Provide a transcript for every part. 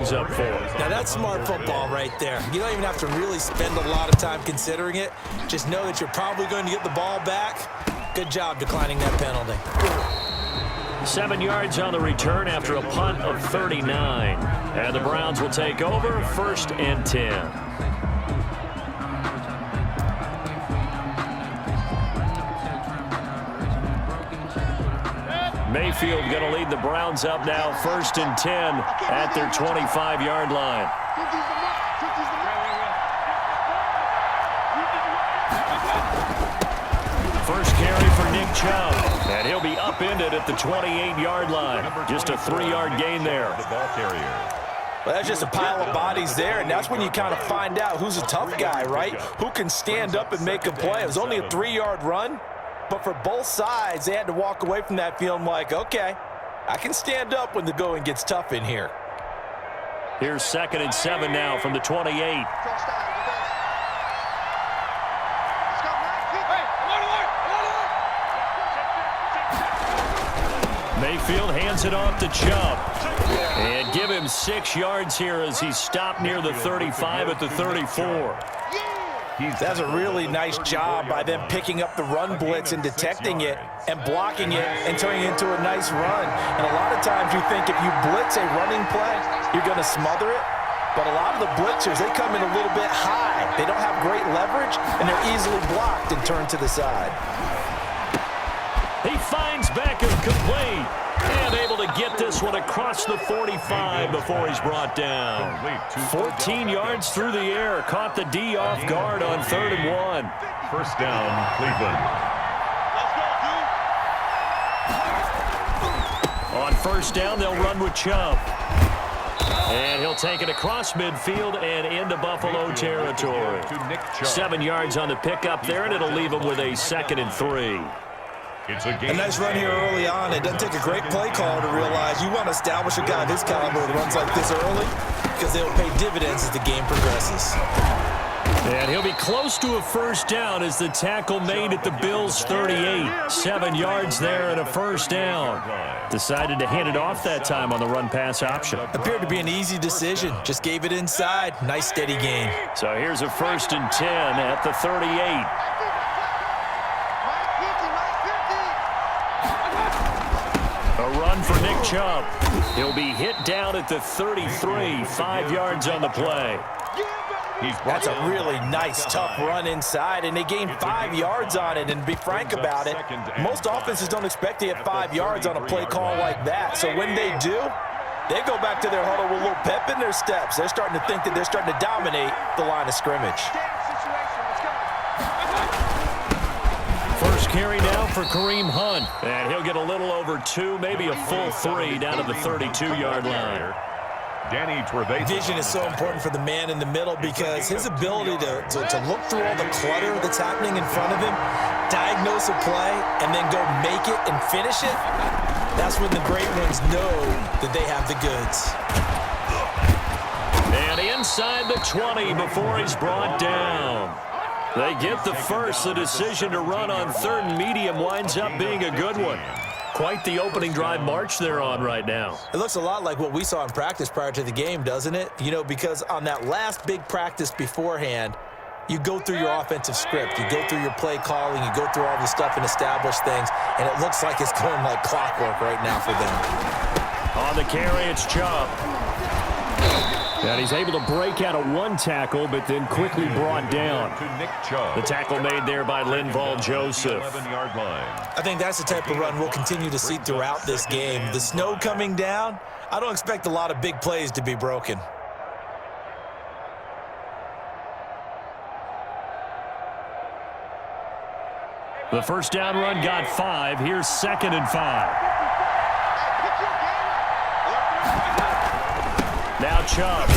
brings up 4. Now, that's smart football right there. You don't even have to really spend a lot of time considering it. Just know that you're probably going to get the ball back. Good job declining that penalty. 7 yards on the return after a punt of 39. And the Browns will take over 1st and 10. Mayfield going to lead the Browns up now 1st and 10 at their 25-yard line. First carry for Nick Chubb, and he'll be upended at the 28-yard line. Just a 3-yard gain there. Well, that's just a pile of bodies there, and that's when you kind of find out who's a tough guy, right? Who can stand up and make a play. It was only a 3-yard run, but for both sides, they had to walk away from that feeling like, okay, I can stand up when the going gets tough in here. Here's 2nd and 7 now from the 28. Mayfield hands it off to Chubb. And give him 6 yards here as he's stopped near the 35 at the 34. That's a really nice job by them picking up the run blitz and detecting it and blocking it and turning it into a nice run. And a lot of times you think if you blitz a running play, you're going to smother it. But a lot of the blitzers, they come in a little bit high. They don't have great leverage, and they're easily blocked and turned to the side. He finds Beckham complete. And able to get this one across the 45 before he's brought down. 14 yards through the air. Caught the D off guard on 3rd and 1. First down, Cleveland. On 1st down, they'll run with Chubb. And he'll take it across midfield and into Buffalo territory. 7 yards on the pickup there, and it'll leave him with a 2nd and 3. A nice run here early on. It doesn't take a great play call to realize you want to establish a guy of his caliber that runs like this early because they'll pay dividends as the game progresses. And he'll be close to a 1st down as the tackle made at the Bills' 38. 7 yards there and a 1st down. Decided to hand it off that time on the run-pass option. Appeared to be an easy decision. Just gave it inside. Nice steady gain. So here's a 1st and 10 at the 38. A run for Nick Chubb. He'll be hit down at the 33, 5 yards on the play. That's a really nice, tough run inside, and they gained 5 yards on it. And to be frank about it, most offenses don't expect to get 5 yards on a play call like that. So when they do, they go back to their huddle with a little pep in their steps. They're starting to think that they're starting to dominate the line of scrimmage. First carry now for Kareem Hunt. And he'll get a little over 2, maybe a full 3 down to the 32-yard line. Vision is so important for the man in the middle because his ability to look through all the clutter that's happening in front of him, diagnose a play, and then go make it and finish it, that's when the great ones know that they have the goods. And inside the 20 before he's brought down. They get the first. The decision to run on 3rd and medium winds up being a good one. Quite the opening drive march they're on right now. It looks a lot like what we saw in practice prior to the game, doesn't it? You know, because on that last big practice beforehand, you go through your offensive script. You go through your play calling. You go through all the stuff and establish things. And it looks like it's going like clockwork right now for them. On the carry, it's Chubb. And he's able to break out of 1 tackle, but then quickly brought down. The tackle made there by Linval Joseph. I think that's the type of run we'll continue to see throughout this game. The snow coming down, I don't expect a lot of big plays to be broken. The first down run got 5. Here's 2nd and 5. Now Chubb.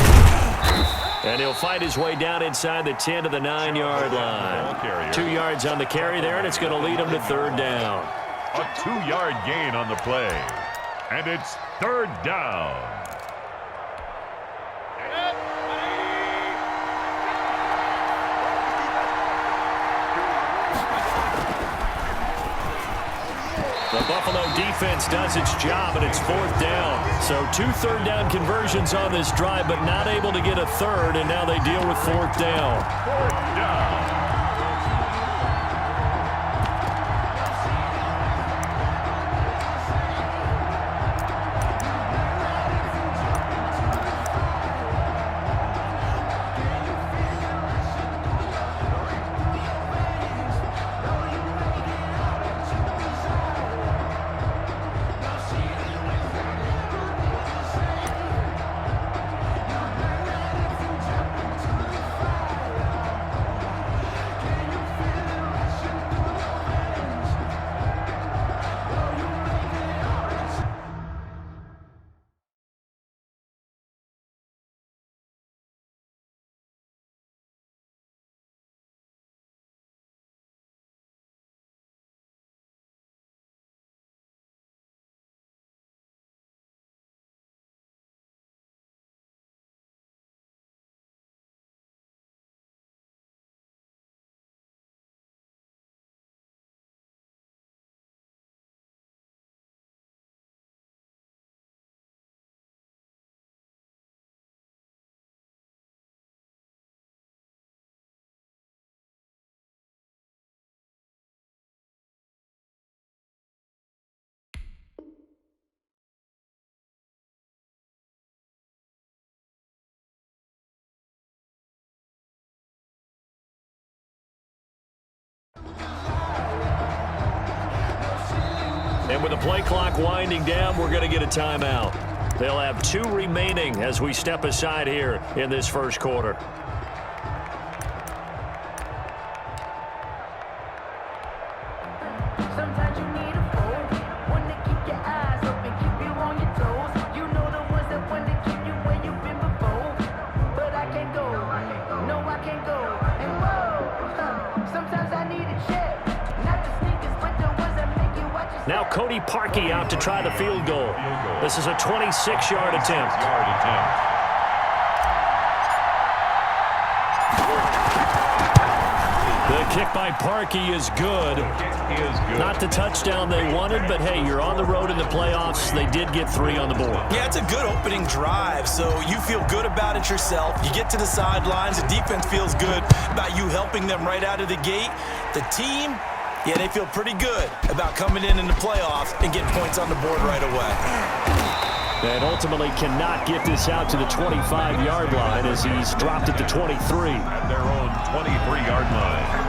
And he'll fight his way down inside the 10 to the 9-yard line. 2 yards on the carry there, and it's going to lead him to 3rd down. A 2-yard gain on the play. And it's 3rd down. The Buffalo defense does its job, and it's 4th down. So 2 third-down conversions on this drive, but not able to get a third, and now they deal with 4th down. 4th down. And with the play clock winding down, we're going to get a timeout. They'll have 2 remaining as we step aside here in this first quarter. Sometimes you need a foe, one to keep your eyes open, keep you on your toes. You know the ones that want to keep you where you've been before. But I can't go, no I can't go. And whoa, sometimes I need a check. Not the sneakers, but the ones that make you watch your Now Cody Parkey out to try the field goal. This is a 26-yard attempt. The kick by Parkey is good. Not the touchdown they wanted, but hey, you're on the road in the playoffs. They did get 3 on the board. Yeah, it's a good opening drive, so you feel good about it yourself. You get to the sidelines, the defense feels good about you helping them right out of the gate. The team, yeah, they feel pretty good about coming in the playoffs and getting points on the board right away. And ultimately cannot get this out to the 25-yard line as he's dropped it to 23. At their own 23-yard line.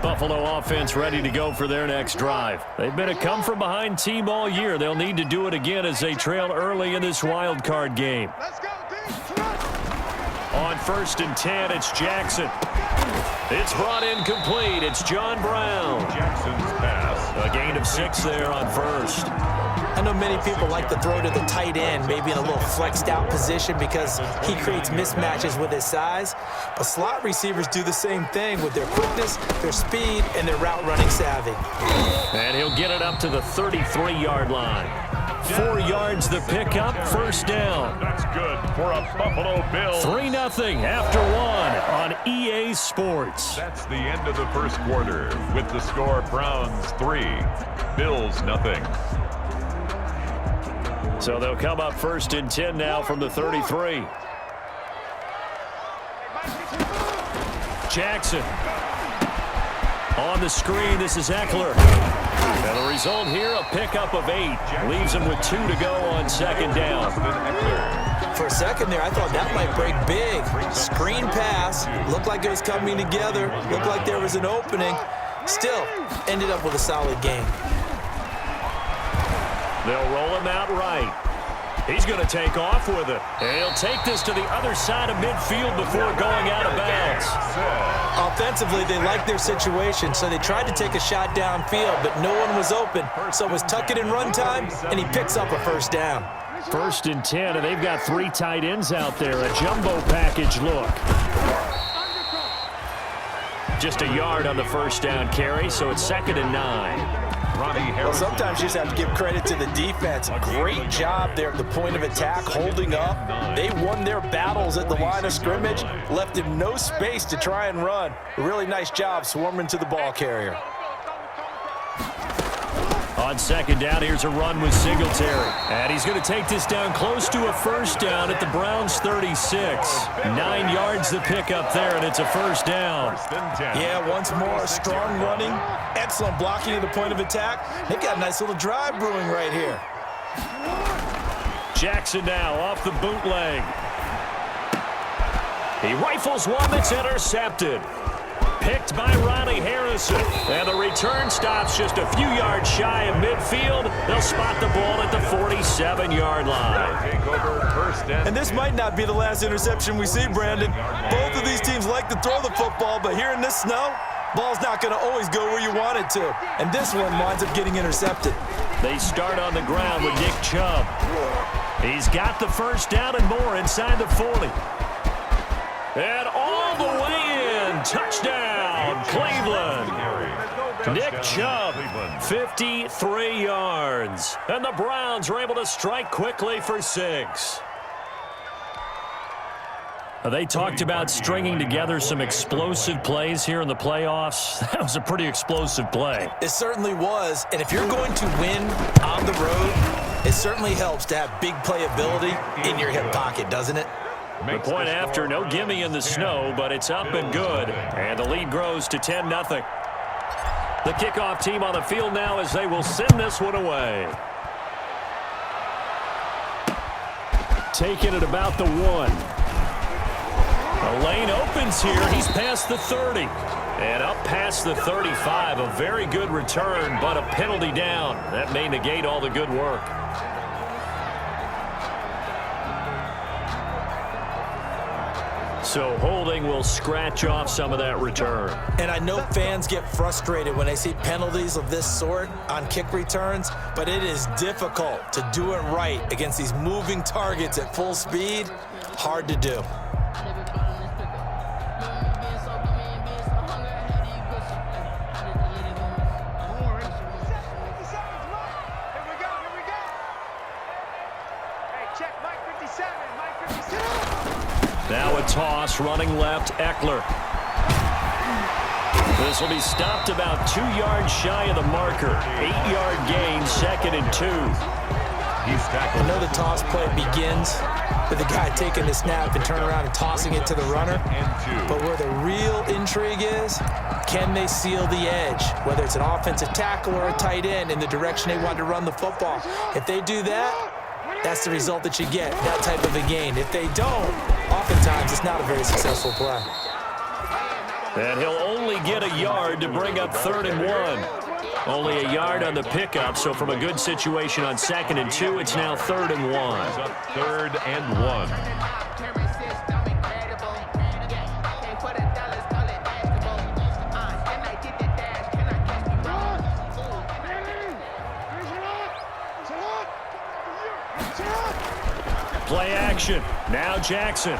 Buffalo offense ready to go for their next drive. They've been a come-from-behind team all year. They'll need to do it again as they trail early in this wild card game. On 1st and 10, it's Jackson. It's brought in complete. It's John Brown. Jackson's pass. A gain of 6 there on 1st. I know many people like to throw to the tight end, maybe in a little flexed out position because he creates mismatches with his size. But slot receivers do the same thing with their quickness, their speed, and their route running savvy. And he'll get it up to the 33-yard line. 4 yards the pickup, 1st down. That's good for a Buffalo Bill. 3-0 after 1 on EA Sports. That's the end of the first quarter with the score Browns 3, Bills 0. So they'll come up 1st and 10 now from the 33. Jackson. On the screen, this is Eckler. And the result here, a pickup of 8. Leaves him with 2 to go on 2nd down. For a second there, I thought that might break big. Screen pass. Looked like it was coming together. Looked like there was an opening. Still, ended up with a solid game. They'll roll him out right. He's going to take off with it. And he'll take this to the other side of midfield before going out of bounds. Offensively, they liked their situation, so they tried to take a shot downfield, but no one was open. So it was tuck it in run time, and he picks up a 1st down. 1st and 10, and they've got 3 tight ends out there. A jumbo package look. Just a yard on the first down carry, so it's 2nd and 9. Well, sometimes you just have to give credit to the defense. Great job there at the point of attack, holding up. They won their battles at the line of scrimmage, left him no space to try and run. A really nice job swarming to the ball carrier. On 2nd down, here's a run with Singletary. And he's going to take this down close to a first down at the Browns' 36. 9 yards to pick up there, and it's a first down. Yeah, once more, strong running, excellent blocking at the point of attack. They've got a nice little drive brewing right here. Jackson now off the bootleg. He rifles one that's intercepted. Picked by Ronnie Harrison. And the return stops just a few yards shy of midfield. They'll spot the ball at the 47-yard line. And this might not be the last interception we see, Brandon. Both of these teams like to throw the football, but here in this snow, ball's not going to always go where you want it to. And this one winds up getting intercepted. They start on the ground with Nick Chubb. He's got the first down and more inside the 40. And all the way in. Touchdown, Cleveland. Nick Chubb, 53 yards. And the Browns are able to strike quickly for 6. They talked about stringing together some explosive plays here in the playoffs. That was a pretty explosive play. It certainly was. And if you're going to win on the road, it certainly helps to have big playability in your hip pocket, doesn't it? The point after, no gimme in the snow, but it's up and good. And the lead grows to 10-0. The kickoff team on the field now as they will send this one away. Taking it about the 1. The lane opens here. He's past the 30. And up past the 35. A very good return, but a penalty down. That may negate all the good work. So holding will scratch off some of that return. And I know fans get frustrated when they see penalties of this sort on kick returns, but it is difficult to do it right against these moving targets at full speed. Hard to do. Now a toss, running left, Eckler. This will be stopped about 2 yards shy of the marker. 8-yard gain, 2nd and 2. I know the toss play begins with the guy taking the snap and turning around and tossing it to the runner. But where the real intrigue is, can they seal the edge? Whether it's an offensive tackle or a tight end in the direction they want to run the football. If they do that, that's the result that you get, that type of a gain. If they don't, oftentimes it's not a very successful play. And he'll only get a yard to bring up 3rd and 1. Only a yard on the pickup, so from a good situation on 2nd and 2, it's now 3rd and 1. 3rd and 1. Play action. Now Jackson.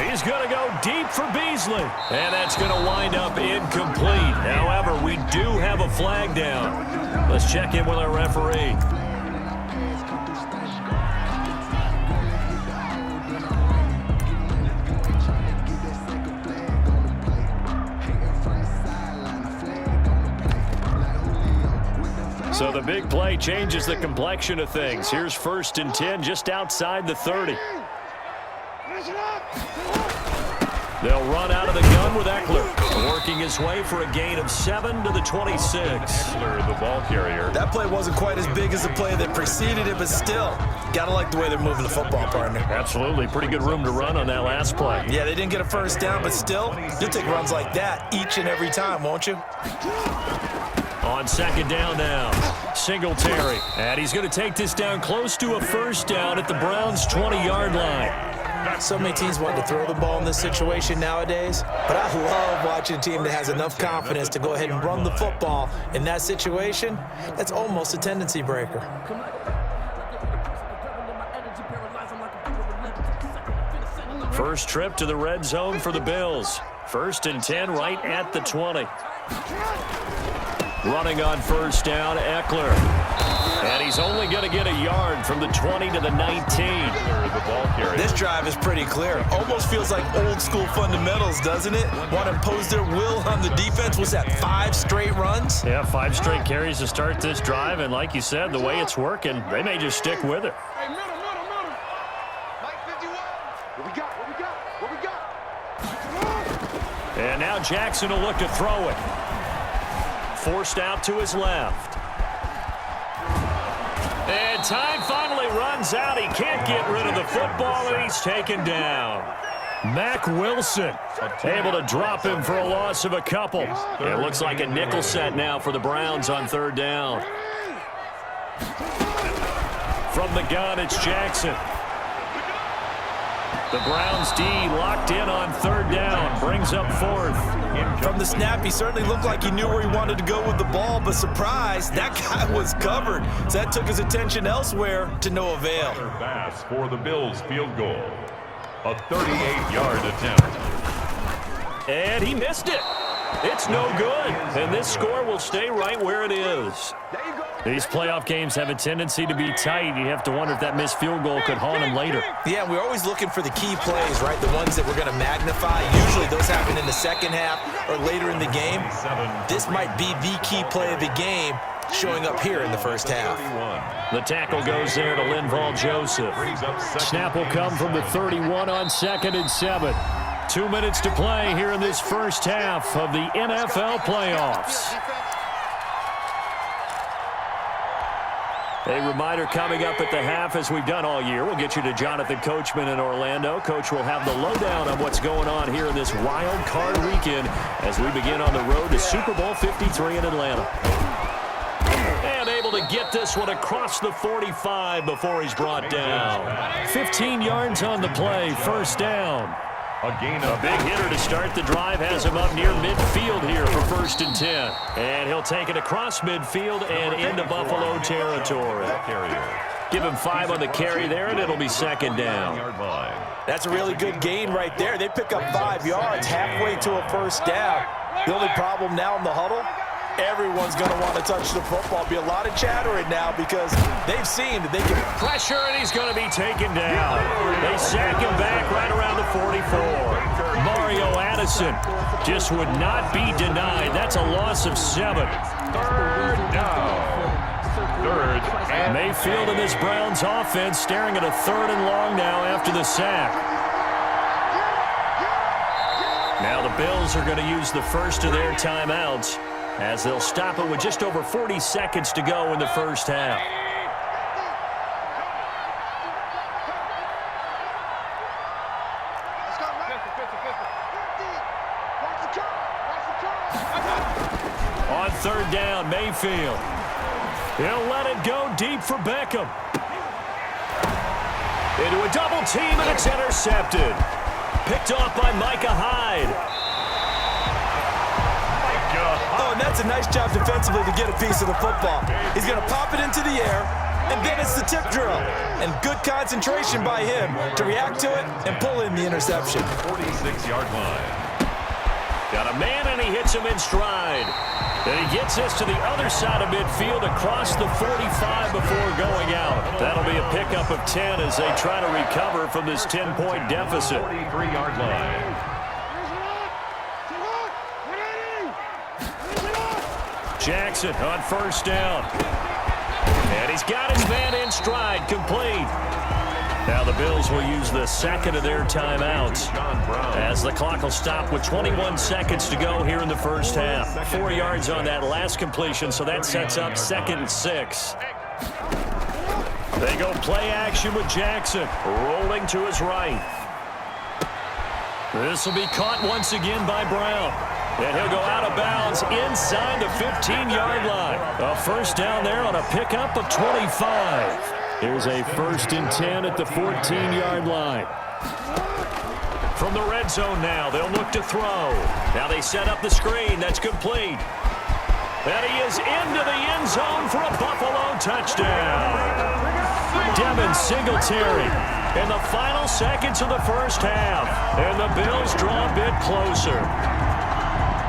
He's going to go deep for Beasley. And that's going to wind up incomplete. However, we do have a flag down. Let's check in with our referee. So the big play changes the complexion of things. Here's 1st and 10 just outside the 30. They'll run out of the gun with Eckler, working his way for a gain of 7 to the 26. Eckler, the ball carrier. That play wasn't quite as big as the play that preceded it, but still, gotta like the way they're moving the football, partner. Absolutely. Pretty good room to run on that last play. Yeah, they didn't get a first down, but still, you'll take runs like that each and every time, won't you? On 2nd down now, Singletary. And he's going to take this down close to a first down at the Browns' 20-yard line. So many teams want to throw the ball in this situation nowadays, but I love watching a team that has enough confidence to go ahead and run the football in that situation. That's almost a tendency breaker. First trip to the red zone for the Bills. First and 10 right at the 20. Running on first down, Eckler. And he's only going to get a yard from the 20 to the 19. This drive is pretty clear. Almost feels like old school fundamentals, doesn't it? Want to impose their will on the defense. Was that 5 straight runs? Yeah, 5 straight carries to start this drive. And like you said, the way it's working, they may just stick with it. Hey, middle. Mike 51. What we got? And now Jackson will look to throw it. Forced out to his left. And time finally runs out. He can't get rid of the football, and he's taken down. Mack Wilson able to drop him for a loss of a couple. It looks like a nickel set now for the Browns on third down. From the gun, it's Jackson. The Browns D locked in on third down. Brings up fourth. From the snap, he certainly looked like he knew where he wanted to go with the ball, but surprise, that guy was covered. So that took his attention elsewhere to no avail. Pass for the Bills field goal. A 38-yard attempt. And he missed it. It's no good. And this score will stay right where it is. These playoff games have a tendency to be tight. You have to wonder if that missed field goal could haunt him later. Yeah, we're always looking for the key plays, right? The ones that we're going to magnify. Usually those happen in the second half or later in the game. This might be the key play of the game showing up here in the first half. The tackle goes there to Linval Joseph. Snap will come from the 31 on 2nd and 7. 2 minutes to play here in this first half of the NFL playoffs. A reminder coming up at the half, as we've done all year. We'll get you to Jonathan Coachman in Orlando. Coach will have the lowdown on what's going on here in this wild card weekend as we begin on the road to Super Bowl 53 in Atlanta. And able to get this one across the 45 before he's brought down. 15 yards on the play, first down. A big hitter to start the drive has him up near midfield here for first and 10. And he'll take it across midfield and into Buffalo territory. Give him 5 on the carry there, and it'll be second down. That's a really good gain right there. They pick up 5 yards halfway to a first down. The only problem now in the huddle, everyone's going to want to touch the football. Be a lot of chattering now because they've seen that they can pressure, and he's going to be taken down. They sack him back right around the 44. Mario Addison just would not be denied. That's a loss of 7. Third down. Mayfield and this Browns offense staring at a 3rd and long now after the sack. Now the Bills are going to use the first of their timeouts, as they'll stop it with just over 40 seconds to go in the first half. On third down, Mayfield. He'll let it go deep for Beckham. Into a double team, and it's intercepted. Picked off by Micah Hyde. Oh, and that's a nice job defensively to get a piece of the football. He's going to pop it into the air, and then it's the tip drill. And good concentration by him to react to it and pull in the interception. 46-yard line. Got a man, and he hits him in stride. And he gets this to the other side of midfield across the 45 before going out. That'll be a pickup of 10 as they try to recover from this 10-point deficit. 43-yard line. Jackson on first down. And he's got his man in stride, complete. Now the Bills will use the second of their timeouts as the clock will stop with 21 seconds to go here in the first half. 4 yards on that last completion, so that sets up 2nd and 6. They go play action with Jackson, rolling to his right. This will be caught once again by Brown. And he'll go out of bounds inside the 15-yard line. A first down there on a pickup of 25. Here's a 1st and 10 at the 14-yard line. From the red zone now, they'll look to throw. Now they set up the screen. That's complete. And he is into the end zone for a Buffalo touchdown. Devin Singletary in the final seconds of the first half. And the Bills draw a bit closer.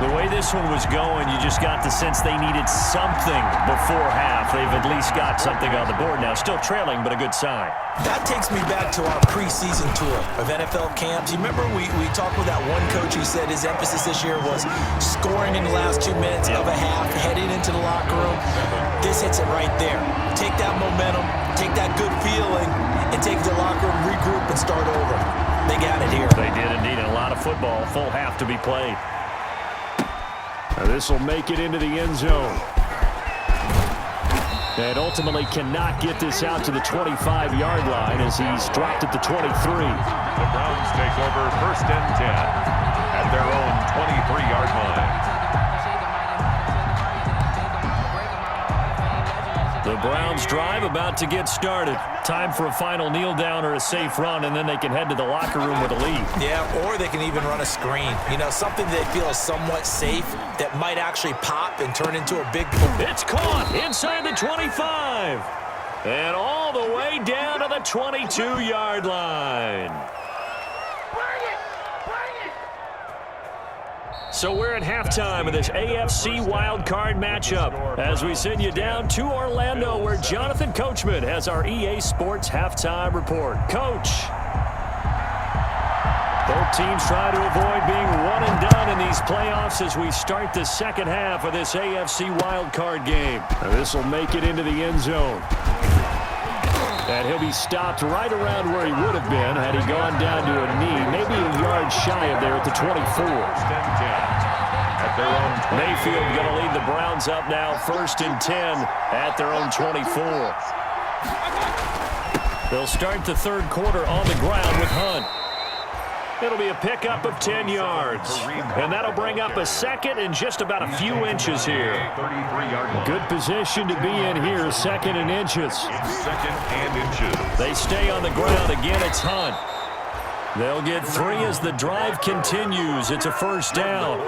The way this one was going, you just got the sense they needed something before half. They've at least got something on the board now. Still trailing, but a good sign. That takes me back to our preseason tour of NFL camps. You remember we talked with that one coach who said his emphasis this year was scoring in the last 2 minutes of a half, heading into the locker room. This hits it right there. Take that momentum, take that good feeling, and take the locker room, regroup, and start over. They got it here. They did indeed. A lot of football, full half to be played. Now this will make it into the end zone. And ultimately cannot get this out to the 25-yard line as he's dropped at the 23. The Browns take over 1st and 10 at their own 23-yard line. The Browns drive about to get started. Time for a final kneel down or a safe run, and then they can head to the locker room with a lead. Yeah, or they can even run a screen. You know, something they feel is somewhat safe that might actually pop and turn into a big play. It's caught inside the 25. And all the way down to the 22-yard line. So we're at halftime of this AFC wildcard matchup as we send you down to Orlando where Jonathan Coachman has our EA Sports halftime report. Coach. Both teams try to avoid being one and done in these playoffs as we start the second half of this AFC wildcard game. Now this will make it into the end zone. And he'll be stopped right around where he would have been had he gone down to a knee, maybe a yard shy of there at the 24. Mayfield going to lead the Browns up now, 1st and 10 at their own 24. They'll start the third quarter on the ground with Hunt. It'll be a pickup of 10 yards. And that'll bring up a second and just about a few inches here. Good position to be in here, 2nd and inches. 2nd and inches. They stay on the ground. Again, it's Hunt. They'll get 3 as the drive continues. It's a first down.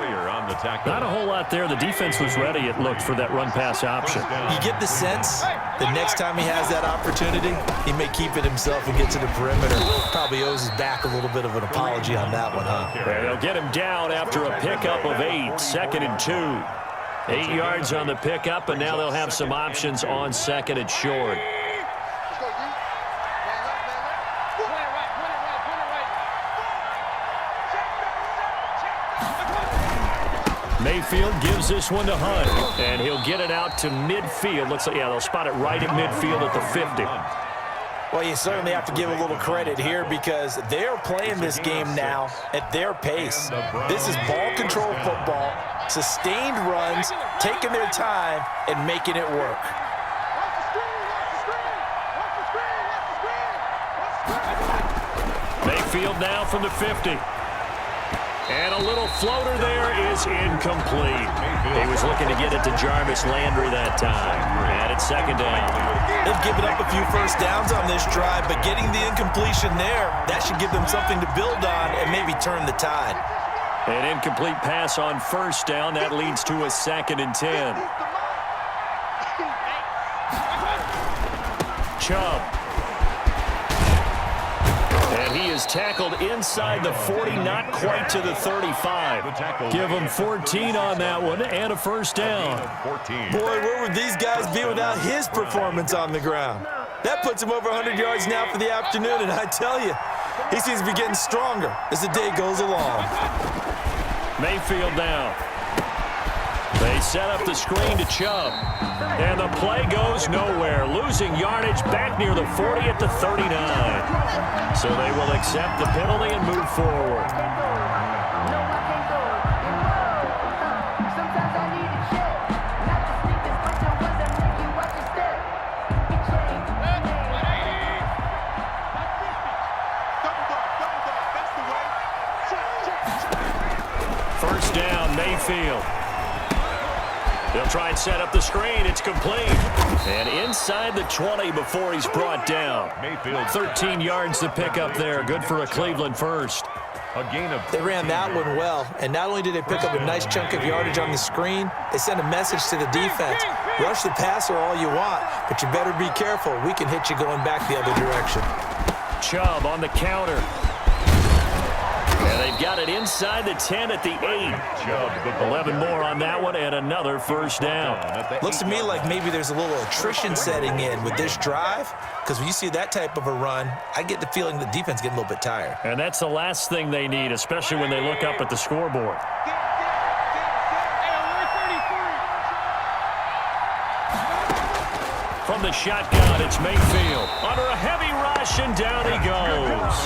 Not a whole lot there. The defense was ready, it looked, for that run-pass option. You get the sense the next time he has that opportunity, he may keep it himself and get to the perimeter. Probably owes his back a little bit of an apology on that one, huh? They'll get him down after a pickup of 8, 2nd and 2. 8 yards on the pickup, and now they'll have some options on 2nd and short. Mayfield gives this one to Hunt, and he'll get it out to midfield. Looks like, yeah, they'll spot it right at midfield at the 50. Well, you certainly have to give a little credit here because they're playing this game now at their pace. This is ball control football, sustained runs, taking their time, and making it work. Mayfield now from the 50. And a little floater there is incomplete. He was looking to get it to Jarvis Landry that time. And it's 2nd down. They've given up a few first downs on this drive, but getting the incompletion there, that should give them something to build on and maybe turn the tide. An incomplete pass on 1st down. That leads to a 2nd and 10. Chubb. And he is tackled inside the 40, not quite to the 35. Give him 14 on that one and a first down. Boy, where would these guys be without his performance on the ground? That puts him over 100 yards now for the afternoon, and I tell you, he seems to be getting stronger as the day goes along. Mayfield down. They set up the screen to Chubb. And the play goes nowhere. Losing yardage back near the 40 at the 39. So they will accept the penalty and move forward. First down, Mayfield. They'll try and set up the screen. It's complete. And inside the 20 before he's brought down. 13 yards to pick up there. Good for a Cleveland first. A gain of They ran that one well, and not only did they pick up a nice chunk of yardage on the screen, they sent a message to the defense. Rush the passer all you want, but you better be careful. We can hit you going back the other direction. Chubb on the counter. And they've got it inside the 10 at the 8. 11 more on that one and another first down. Looks to me like maybe there's a little attrition setting in with this drive, because when you see that type of a run, I get the feeling the defense getting a little bit tired. And that's the last thing they need, especially when they look up at the scoreboard. From the shotgun, it's Mayfield. Under a heavy rush, and down he goes.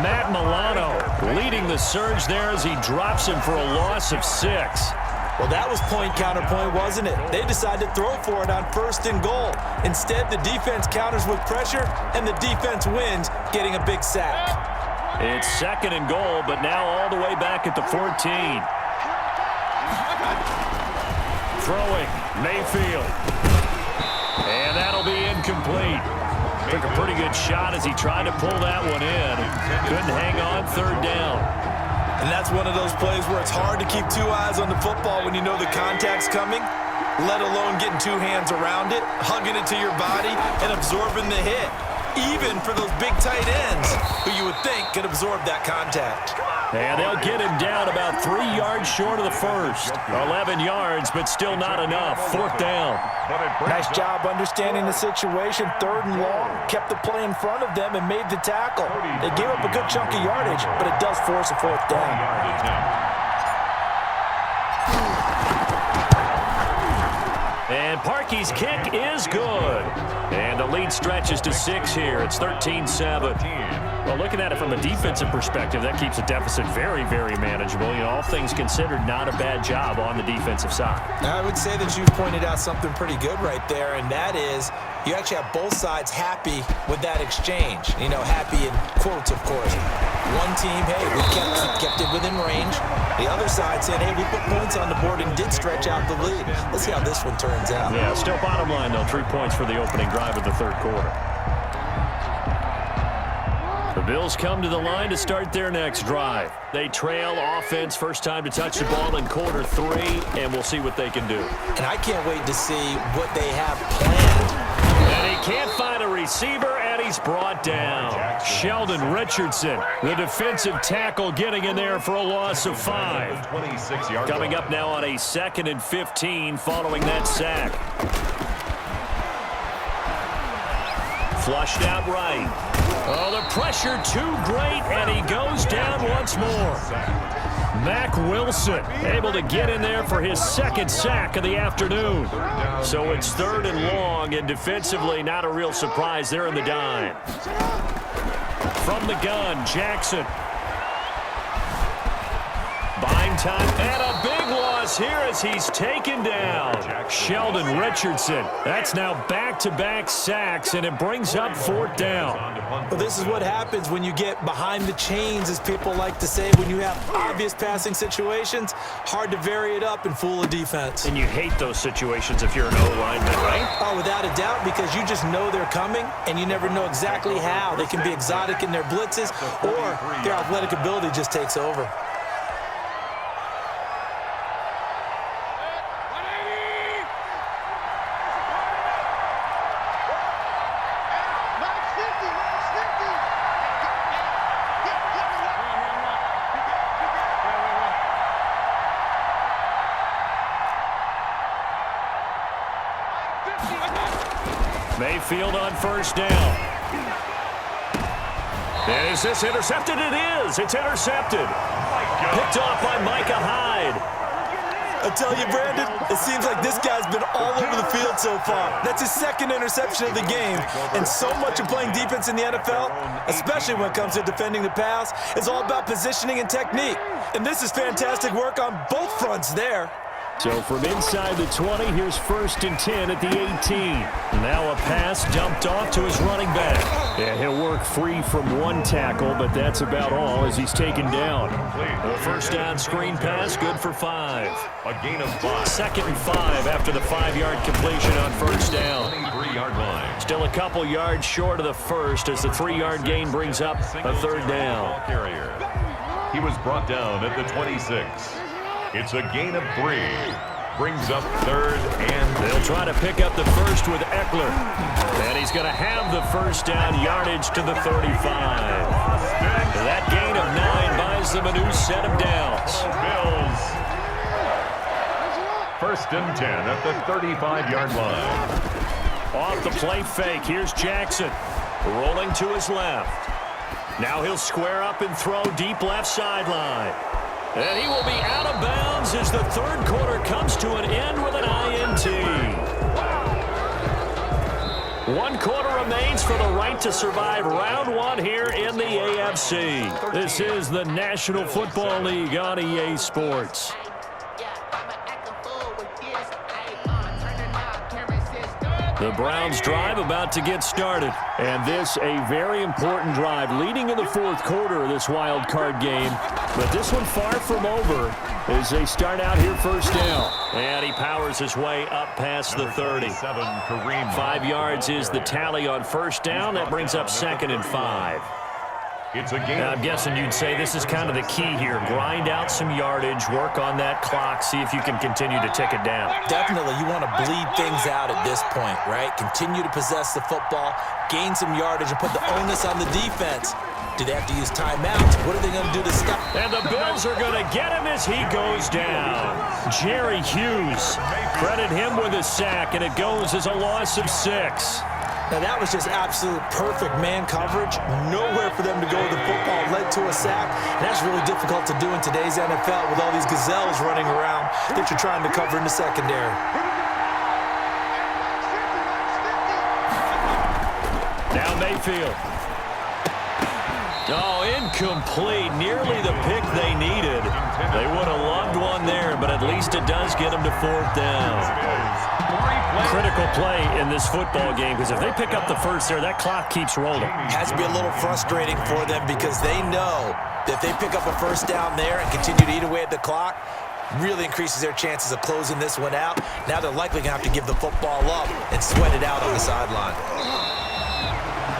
Matt Milano leading the surge there as he drops him for a loss of 6. Well, that was point counterpoint, wasn't it? They decided to throw for it on 1st and goal. Instead, the defense counters with pressure, and the defense wins, getting a big sack. It's 2nd and goal, but now all the way back at the 14. Throwing, Mayfield. And that'll be incomplete. Took a pretty good shot as he tried to pull that one in. Couldn't hang on 3rd down. And that's one of those plays where it's hard to keep 2 eyes on the football when you know the contact's coming, let alone getting 2 hands around it, hugging it to your body, and absorbing the hit. Even for those big tight ends who you would think could absorb that contact. And they'll get him down about 3 yards short of the first. 11 yards, but still not enough. 4th down. Nice job understanding the situation. 3rd and long. Kept the play in front of them and made the tackle. They gave up a good chunk of yardage, but it does force a 4th down. And Parkey's kick is good. And the lead stretches to 6 here. It's 13-7. Well, looking at it from a defensive perspective, that keeps the deficit very, very manageable. You know, all things considered, not a bad job on the defensive side. I would say that you've pointed out something pretty good right there, and that is you actually have both sides happy with that exchange. You know, happy in quotes, of course. One team, hey, we kept it within range. The other side saying, hey, we put points on the board and did stretch out the lead. Let's see how this one turns out. Yeah, still bottom line, though, 3 points for the opening drive of the 3rd quarter. The Bills come to the line to start their next drive. They trail offense, first time to touch the ball in quarter 3, and we'll see what they can do. And I can't wait to see what they have planned. And he can't find a receiver, and he's brought down. Sheldon Richardson, the defensive tackle, getting in there for a loss of 5. Coming up now on a 2nd and 15 following that sack. Flushed out right. Oh, the pressure too great, and he goes down once more. Mack Wilson able to get in there for his 2nd sack of the afternoon. So it's 3rd and long, and defensively not a real surprise there in the dime. From the gun, Jackson. Buying time, and a big loss here as he's taken down. Sheldon Richardson. That's now back-to-back sacks, and it brings up 4th down. Well, this is what happens when you get behind the chains, as people like to say, when you have obvious passing situations. Hard to vary it up and fool a defense. And you hate those situations if you're an O-lineman, right? Oh, without a doubt, because you just know they're coming, and you never know exactly how. They can be exotic in their blitzes, or their athletic ability just takes over. Mayfield on 1st down. Is this intercepted? It is. It's intercepted. Picked off by Micah Hyde. I tell you, Brandon, it seems like this guy's been all over the field so far. That's his 2nd interception of the game. And so much of playing defense in the NFL, especially when it comes to defending the pass, is all about positioning and technique. And this is fantastic work on both fronts there. So from inside the 20, here's 1st and 10 at the 18. Now a pass dumped off to his running back. Yeah, he'll work free from 1 tackle, but that's about all as he's taken down. The 1st down screen pass, good for 5. A gain of 5. 2nd and 5 after the 5-yard completion on 1st down. 23-yard line. Still a couple yards short of the first as the 3-yard gain brings up a 3rd down. Carrier. He was brought down at the 26. It's a gain of 3. Brings up 3rd and they'll try to pick up the first with Eckler. And he's going to have the first down yardage to the 35. That gain of 9 buys them a new set of downs. Bills. 1st and 10 at the 35-yard line. Off the play fake, here's Jackson. Rolling to his left. Now he'll square up and throw deep left sideline. And he will be out of bounds as the 3rd quarter comes to an end with an INT. 1 quarter remains for the right to survive round 1 here in the AFC. This is the National Football League on EA Sports. The Browns drive about to get started. And this a very important drive leading in the 4th quarter of this wild card game. But this one far from over as they start out here first down. And he powers his way up past the 30. 5 yards is the tally on first down. That brings up 2nd and 5. It's a game. Now, I'm guessing you'd say this is kind of the key here. Grind out some yardage, work on that clock, see if you can continue to tick it down. Definitely, you want to bleed things out at this point, right? Continue to possess the football, gain some yardage, and put the onus on the defense. Do they have to use timeouts? What are they going to do to stop? And the Bills are going to get him as he goes down. Jerry Hughes, credit him with a sack, and it goes as a loss of 6. Now, that was just absolute perfect man coverage. Nowhere for them to go with the football. Led to a sack. And that's really difficult to do in today's NFL with all these gazelles running around that you're trying to cover in the secondary. Now Mayfield. Oh, incomplete. Nearly the pick they needed. They would have loved one there, but at least it does get them to 4th down. Critical play in this football game because if they pick up the first there, that clock keeps rolling. Has to be a little frustrating for them because they know that if they pick up a first down there and continue to eat away at the clock, really increases their chances of closing this one out. Now they're likely going to have to give the football up and sweat it out on the sideline.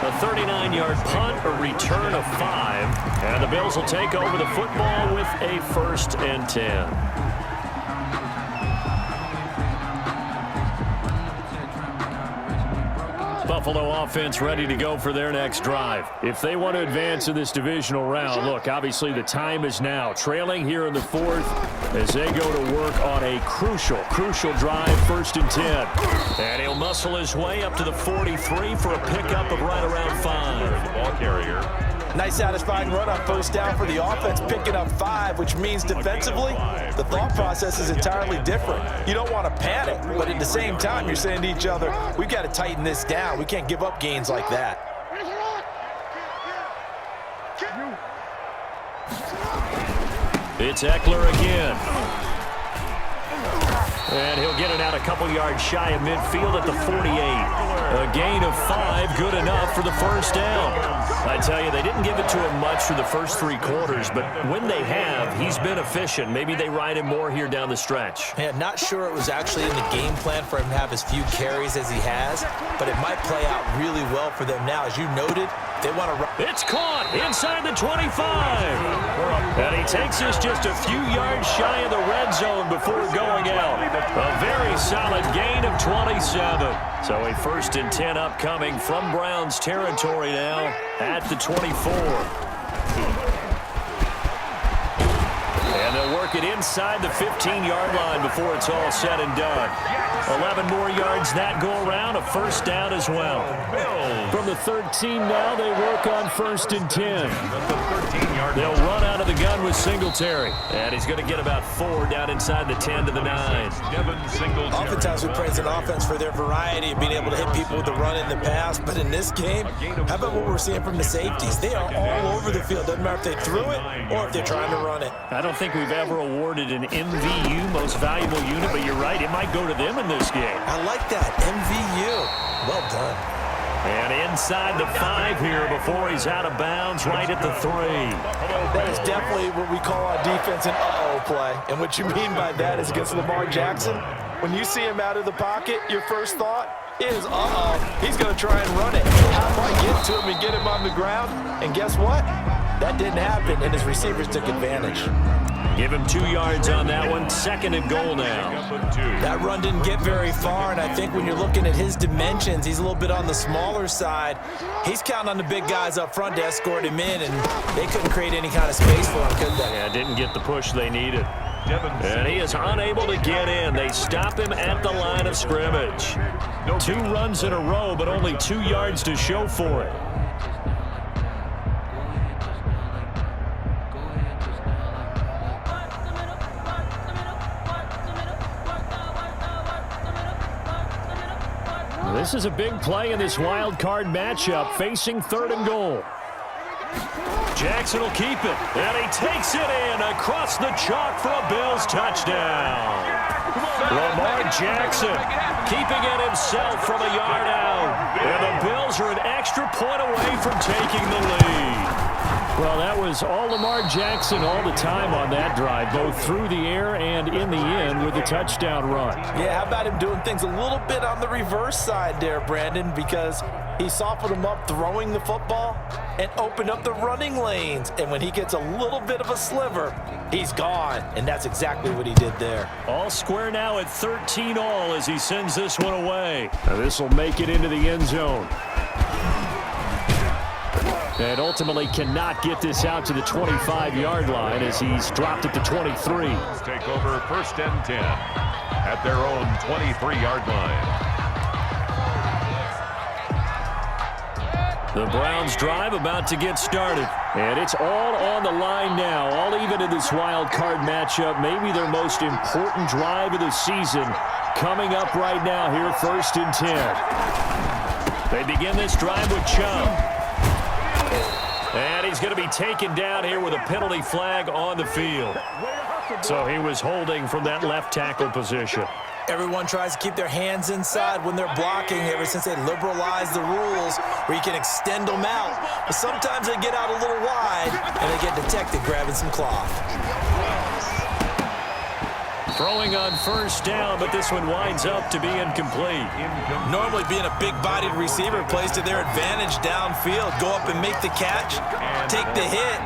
A 39-yard punt, a return of 5, and the Bills will take over the football with a 1st and 10. Buffalo offense ready to go for their next drive. If they want to advance in this divisional round, look, obviously the time is now. Trailing here in the 4th as they go to work on a crucial drive, 1st and 10. And he'll muscle his way up to the 43 for a pickup of right around 5. The ball carrier. Nice satisfying run on first down for the offense, picking up 5, which means defensively, the thought process is entirely different. You don't want to panic, but at the same time, you're saying to each other, we've got to tighten this down. We can't give up gains like that. It's Eckler again. And he'll get it out a couple yards shy of midfield at the 48. A gain of 5, good enough for the first down. I tell you, they didn't give it to him much for the first 3 quarters, but when they have, he's been efficient. Maybe they ride him more here down the stretch. Yeah, not sure it was actually in the game plan for him to have as few carries as he has, but it might play out really well for them now. As you noted, they want to run. It's caught inside the 25. And he takes us just a few yards shy of the red zone before going out. A very solid gain of 27. So a 1st and 10 upcoming from Browns territory now at the 24. And they'll work it inside the 15-yard line before it's all said and done. 11 more yards that go around, a first down as well. From the 13 now, they work on 1st and 10. They'll run out of the gun with Singletary. And he's going to get about 4 down inside the 10 to the 9. Oftentimes we praise an offense for their variety of being able to hit people with the run in the pass. But in this game, how about what we're seeing from the safeties? They are all over the field. Doesn't matter if they threw it or if they're trying to run it. I don't think we've ever awarded an MVU, most valuable unit, but you're right, it might go to them in this game. I like that, MVU. Well done. And inside the 5 here before he's out of bounds, right at the 3. That is definitely what we call on defense an uh-oh play. And what you mean by that is against Lamar Jackson, when you see him out of the pocket, your first thought is, uh-oh, he's going to try and run it. How do I get to him and get him on the ground? And guess what? That didn't happen, and his receivers took advantage. Give him 2 yards on that one. 2nd and goal now. That run didn't get very far, and I think when you're looking at his dimensions, he's a little bit on the smaller side. He's counting on the big guys up front to escort him in, and they couldn't create any kind of space for him, could they? Yeah, didn't get the push they needed. And he is unable to get in. They stop him at the line of scrimmage. 2 runs in a row, but only 2 yards to show for it. This is a big play in this wild card matchup, facing 3rd and goal. Jackson will keep it, and he takes it in across the chalk for a Bills touchdown. Lamar Jackson keeping it himself from a yard out, and the Bills are an extra point away from taking the lead. Well, that was all Lamar Jackson all the time on that drive, both through the air and in the end with the touchdown run. Yeah, how about him doing things a little bit on the reverse side there, Brandon, because he softened him up throwing the football and opened up the running lanes. And when he gets a little bit of a sliver, he's gone. And that's exactly what he did there. All square now at 13 all as he sends this one away. Now this will make it into the end zone. And ultimately cannot get this out to the 25-yard line as he's dropped it to 23. Take over 1st and 10 at their own 23-yard line. The Browns drive about to get started. And it's all on the line now, all even in this wild card matchup. Maybe their most important drive of the season coming up right now here, 1st and 10. They begin this drive with Chubb. And he's going to be taken down here with a penalty flag on the field. So he was holding from that left tackle position. Everyone tries to keep their hands inside when they're blocking ever since they liberalized the rules where you can extend them out. But sometimes they get out a little wide and they get detected grabbing some cloth. Throwing on 1st down, but this one winds up to be incomplete. Normally being a big-bodied receiver plays to their advantage downfield. Go up and make the catch, take the hit,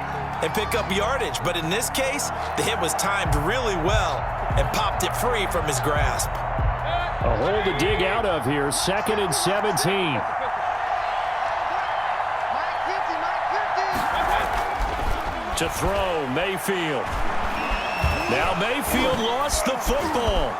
and pick up yardage. But in this case, the hit was timed really well and popped it free from his grasp. A hole to dig out of here, 2nd and 17. To throw, Mayfield. Now Mayfield lost the football.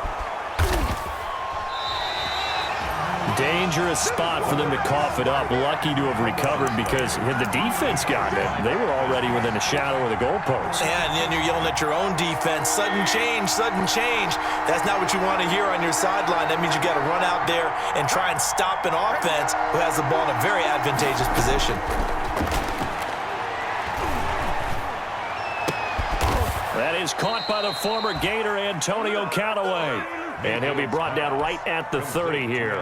Dangerous spot for them to cough it up. Lucky to have recovered because had the defense gotten it, they were already within a shadow of the goalpost. And then you're yelling at your own defense. Sudden change, sudden change. That's not what you want to hear on your sideline. That means you got to run out there and try and stop an offense who has the ball in a very advantageous position. That is caught by the former Gator Antonio Callaway. And he'll be brought down right at the 30 here.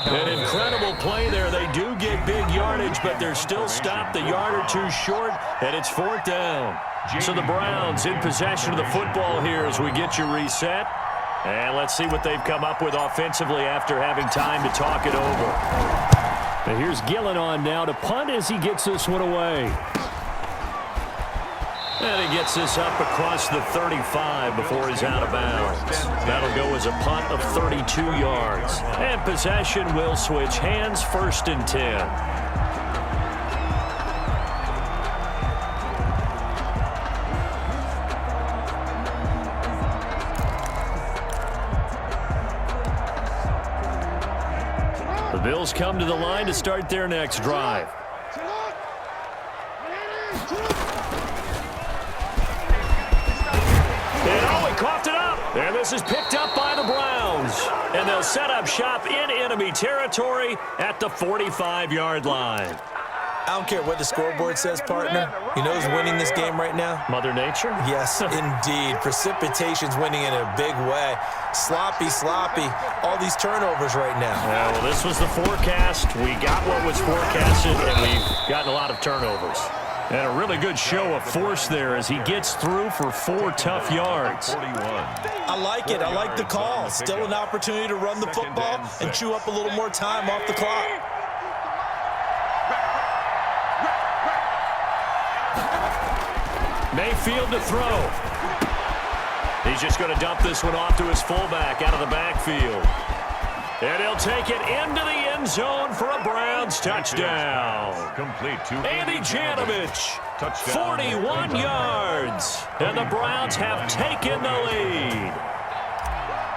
An incredible play there. They do get big yardage, but they're still stopped a yard or two short, and it's 4th down. So the Browns in possession of the football here as we get you reset. And let's see what they've come up with offensively after having time to talk it over. And here's Gillen on now to punt as he gets this one away. And he gets this up across the 35 before he's out of bounds. That'll go as a punt of 32 yards. And possession will switch hands, 1st and 10. The Bills come to the line to start their next drive. Coughed it up, and this is picked up by the Browns. And they'll set up shop in enemy territory at the 45-yard line. I don't care what the scoreboard says, partner. You know who's winning this game right now? Mother Nature? Yes, indeed. Precipitation's winning in a big way. Sloppy, all these turnovers right now. Yeah, well, this was the forecast. We got what was forecasted, and we've gotten a lot of turnovers. And a really good show of force there as he gets through for 4 tough yards. I like it. I like the call. Still an opportunity to run the football and chew up a little more time off the clock. Mayfield to throw. He's just going to dump this one off to his fullback out of the backfield. And he'll take it into the end zone for a Browns touchdown. Complete to Andy Janovich, 41 yards. And the Browns have taken the lead.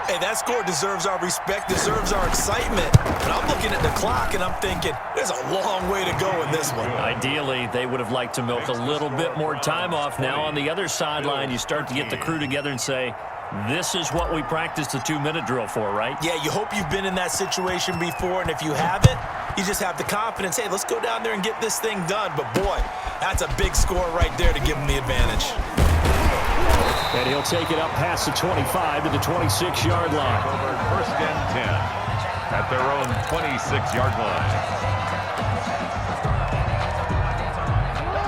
Hey, that score deserves our respect, deserves our excitement. And I'm looking at the clock, and I'm thinking, there's a long way to go in this one. Ideally, they would have liked to milk a little bit more time off. Now on the other sideline, you start to get the crew together and say, this is what we practiced the 2-minute drill for, right? Yeah, you hope you've been in that situation before, and if you haven't, you just have the confidence, hey, let's go down there and get this thing done. But, boy, that's a big score right there to give them the advantage. And he'll take it up past the 25 to the 26-yard line. Over 1st and 10 at their own 26-yard line.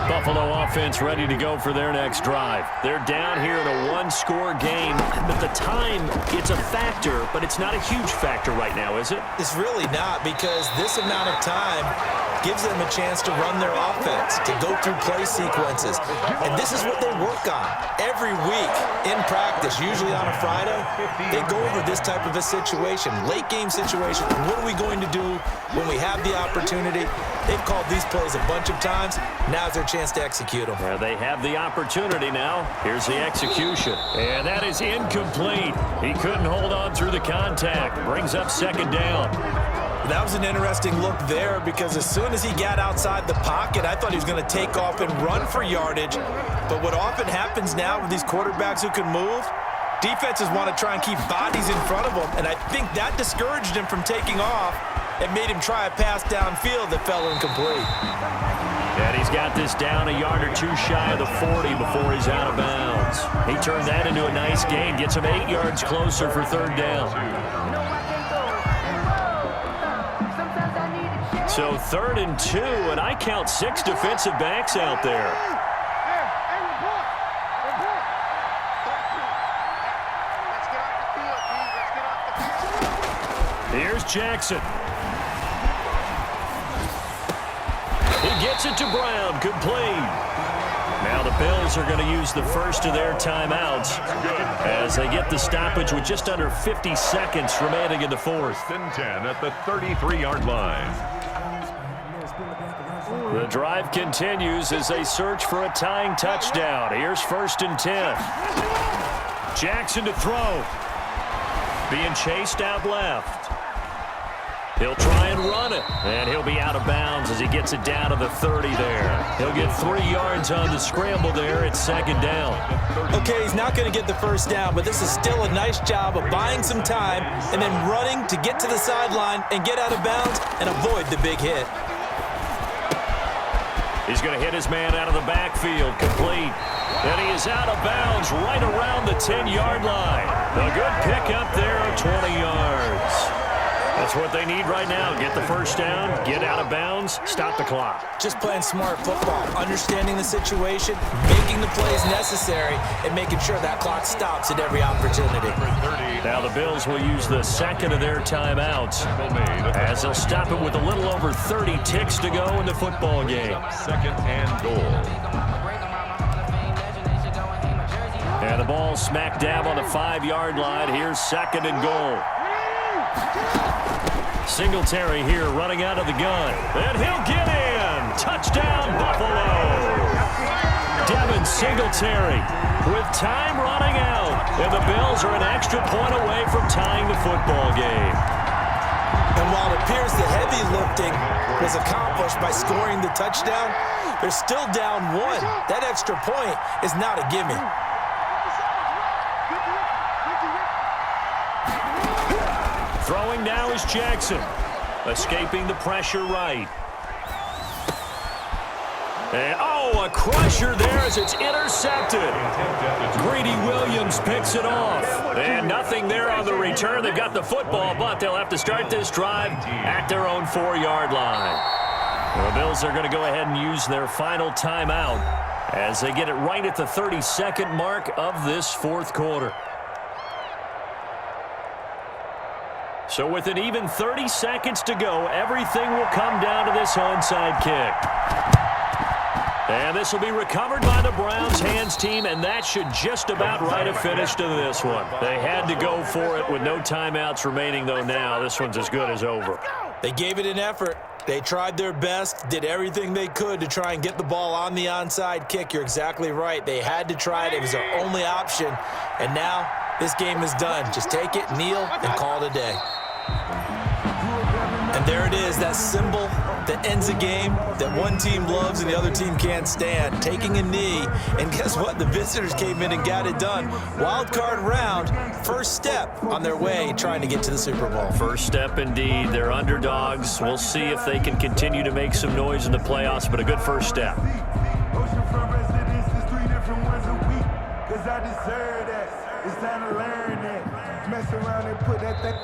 Buffalo offense ready to go for their next drive. They're down here in a one-score game. But the time, it's a factor, but it's not a huge factor right now, is it? It's really not, because this amount of time gives them a chance to run their offense, to go through play sequences. And this is what they work on every week in practice, usually on a Friday. They go over this type of a situation, late game situation. What are we going to do when we have the opportunity? They've called these plays a bunch of times. Now's their chance to execute them. Well, they have the opportunity now. Here's the execution. And that is incomplete. He couldn't hold on through the contact. Brings up 2nd down. That was an interesting look there, because as soon as he got outside the pocket, I thought he was going to take off and run for yardage. But what often happens now with these quarterbacks who can move, defenses want to try and keep bodies in front of them, and I think that discouraged him from taking off and made him try a pass downfield that fell incomplete. And he's got this down a yard or two shy of the 40 before he's out of bounds. He turned that into a nice gain, gets him 8 yards closer for 3rd down. So 3rd and 2, and I count 6 defensive backs out there. Here's Jackson. He gets it to Brown, complete. Now the Bills are going to use the first of their timeouts as they get the stoppage with just under 50 seconds remaining in the 4th. 1st and 10 at the 33-yard line. The drive continues as they search for a tying touchdown. Here's 1st and 10. Jackson to throw. Being chased out left. He'll try and run it, and he'll be out of bounds as he gets it down to the 30 there. He'll get 3 yards on the scramble there. It's 2nd down. Okay, he's not going to get the 1st down, but this is still a nice job of buying some time and then running to get to the sideline and get out of bounds and avoid the big hit. He's going to hit his man out of the backfield, complete. And he is out of bounds right around the 10-yard line. A good pickup there of 20 yards. That's what they need right now. Get the 1st down, get out of bounds, stop the clock. Just playing smart football, understanding the situation, making the plays necessary, and making sure that clock stops at every opportunity. Now the Bills will use the 2nd of their timeouts as they'll stop it with a little over 30 ticks to go in the football game. 2nd and goal. And the ball smack dab on the 5-yard line. Here's 2nd and goal. Singletary here running out of the gun. And he'll get in. Touchdown, Buffalo. Devin Singletary with time running out. And the Bills are an extra point away from tying the football game. And while it appears the heavy lifting was accomplished by scoring the touchdown, they're still down 1. That extra point is not a gimme. Throwing now is Jackson. Escaping the pressure right. And, a crusher there as it's intercepted. Greedy Williams picks it off. And nothing there on the return. They've got the football, but they'll have to start this drive at their own 4-yard line. The Bills are going to go ahead and use their final timeout as they get it right at the 32nd mark of this 4th quarter. So with an even 30 seconds to go, everything will come down to this onside kick. And this will be recovered by the Browns hands team, and that should just about write a finish to this one. They had to go for it with no timeouts remaining, though now this one's as good as over. They gave it an effort. They tried their best, did everything they could to try and get the ball on the onside kick. You're exactly right. They had to try it. It was their only option. And now this game is done. Just take it, kneel, and call it a day. And there it is, that symbol that ends a game that one team loves and the other team can't stand. Taking a knee, and guess what? The visitors came in and got it done. Wild card round, first step on their way trying to get to the Super Bowl. First step indeed. They're underdogs. We'll see if they can continue to make some noise in the playoffs, but a good first step. Oceanfront residence is 3 different ones a week. Cause I deserve that. It's time to learn that. Mess around and put that thing.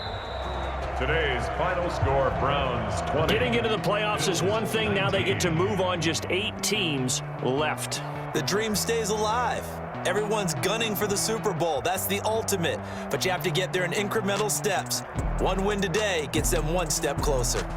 Today's final score, Browns 20. Getting into the playoffs is one thing. Now they get to move on. Just 8 teams left. The dream stays alive. Everyone's gunning for the Super Bowl. That's the ultimate. But you have to get there in incremental steps. One win today gets them one step closer.